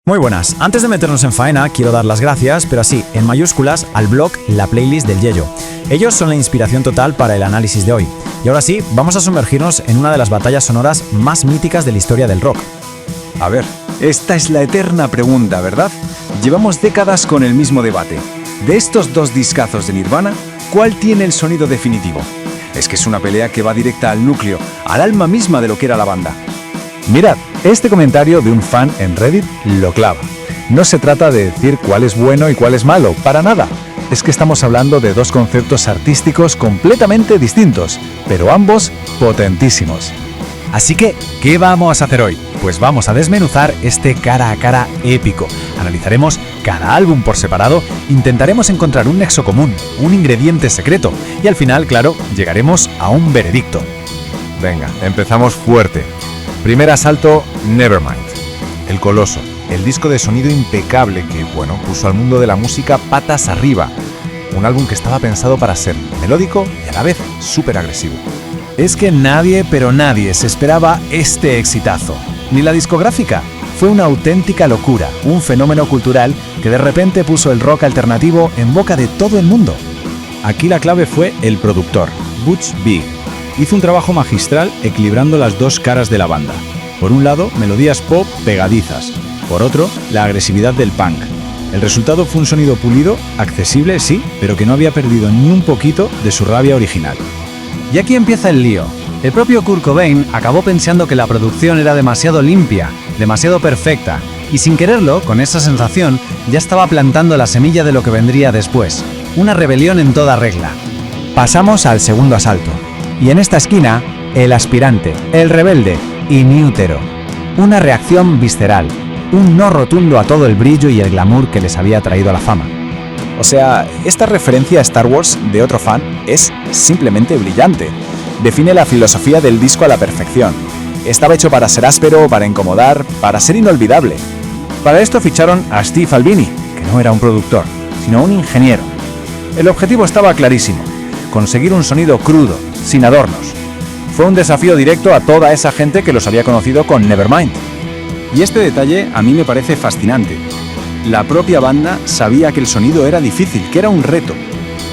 Muy buenas, antes de meternos en faena quiero dar las gracias, pero así, en mayúsculas, al blog La Playlist del Yello. Ellos son la inspiración total para el análisis de hoy. Y ahora sí, vamos a sumergirnos en una de las batallas sonoras más míticas de la historia del rock. A ver, esta es la eterna pregunta, ¿verdad? Llevamos décadas con el mismo debate. De estos dos discazos de Nirvana, ¿cuál tiene el sonido definitivo? Es que es una pelea que va directa al núcleo, al alma misma de lo que era la banda. Mirad, este comentario de un fan en Reddit lo clava. No se trata de decir cuál es bueno y cuál es malo, para nada. Es que estamos hablando de dos conceptos artísticos completamente distintos, pero ambos potentísimos. Así que, ¿qué vamos a hacer hoy? Pues vamos a desmenuzar este cara a cara épico. Analizaremos cada álbum por separado, intentaremos encontrar un nexo común, un ingrediente secreto, y al final, claro, llegaremos a un veredicto. Venga, empezamos fuerte. Primer asalto, Nevermind. El Coloso, el disco de sonido impecable que, puso al mundo de la música patas arriba. Un álbum que estaba pensado para ser melódico y a la vez súper agresivo. Es que nadie, pero nadie se esperaba este exitazo. Ni la discográfica. Fue una auténtica locura, un fenómeno cultural que de repente puso el rock alternativo en boca de todo el mundo. Aquí la clave fue el productor, Butch Vig. Hizo un trabajo magistral equilibrando las dos caras de la banda. Por un lado, melodías pop pegadizas. Por otro, la agresividad del punk. El resultado fue un sonido pulido, accesible, sí, pero que no había perdido ni un poquito de su rabia original. Y aquí empieza el lío. El propio Kurt Cobain acabó pensando que la producción era demasiado limpia, demasiado perfecta, y sin quererlo, con esa sensación, ya estaba plantando la semilla de lo que vendría después. Una rebelión en toda regla. Pasamos al segundo asalto. Y en esta esquina, el aspirante, el rebelde, In Utero. Una reacción visceral, un no rotundo a todo el brillo y el glamour que les había traído a la fama. O sea, esta referencia a Star Wars de otro fan es simplemente brillante. Define la filosofía del disco a la perfección. Estaba hecho para ser áspero, para incomodar, para ser inolvidable. Para esto ficharon a Steve Albini, que no era un productor, sino un ingeniero. El objetivo estaba clarísimo: conseguir un sonido crudo, sin adornos. Fue un desafío directo a toda esa gente que los había conocido con Nevermind. Y este detalle a mí me parece fascinante. La propia banda sabía que el sonido era difícil, que era un reto.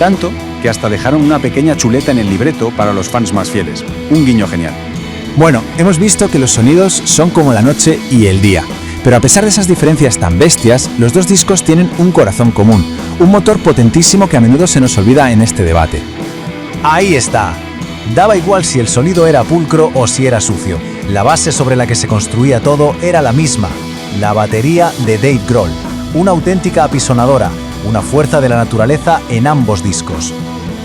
Tanto que hasta dejaron una pequeña chuleta en el libreto para los fans más fieles. Un guiño genial. Bueno, hemos visto que los sonidos son como la noche y el día. Pero a pesar de esas diferencias tan bestias, los dos discos tienen un corazón común, un motor potentísimo que a menudo se nos olvida en este debate. Ahí está. Daba igual si el sonido era pulcro o si era sucio. La base sobre la que se construía todo era la misma. La batería de Dave Grohl. Una auténtica apisonadora, una fuerza de la naturaleza en ambos discos.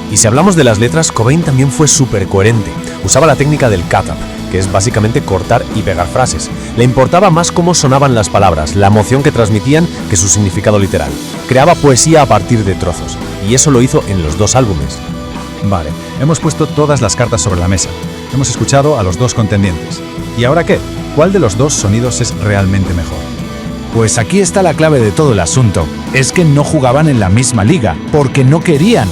Y si hablamos de las letras, Cobain también fue súper coherente. Usaba la técnica del cut-up, que es básicamente cortar y pegar frases. Le importaba más cómo sonaban las palabras, la emoción que transmitían, que su significado literal. Creaba poesía a partir de trozos, y eso lo hizo en los dos álbumes. Vale, hemos puesto todas las cartas sobre la mesa. Hemos escuchado a los dos contendientes. ¿Y ahora qué? ¿Cuál de los dos sonidos es realmente mejor? Pues aquí está la clave de todo el asunto. Es que no jugaban en la misma liga, porque no querían.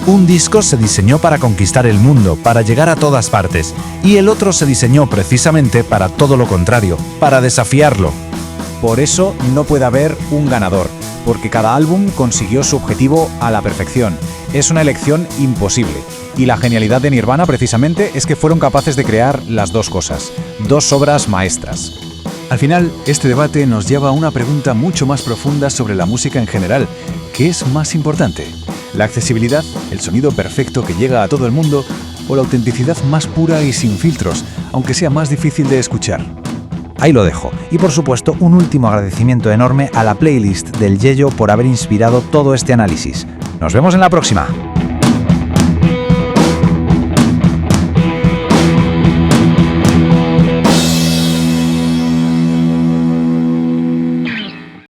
Un disco se diseñó para conquistar el mundo, para llegar a todas partes, y el otro se diseñó precisamente para todo lo contrario, para desafiarlo. Por eso no puede haber un ganador, porque cada álbum consiguió su objetivo a la perfección. Es una elección imposible. Y la genialidad de Nirvana precisamente es que fueron capaces de crear las dos cosas, dos obras maestras. Al final, este debate nos lleva a una pregunta mucho más profunda sobre la música en general. ¿Qué es más importante? ¿La accesibilidad, el sonido perfecto que llega a todo el mundo, o la autenticidad más pura y sin filtros, aunque sea más difícil de escuchar? Ahí lo dejo. Y por supuesto, un último agradecimiento enorme a la playlist del Yello por haber inspirado todo este análisis. Nos vemos en la próxima.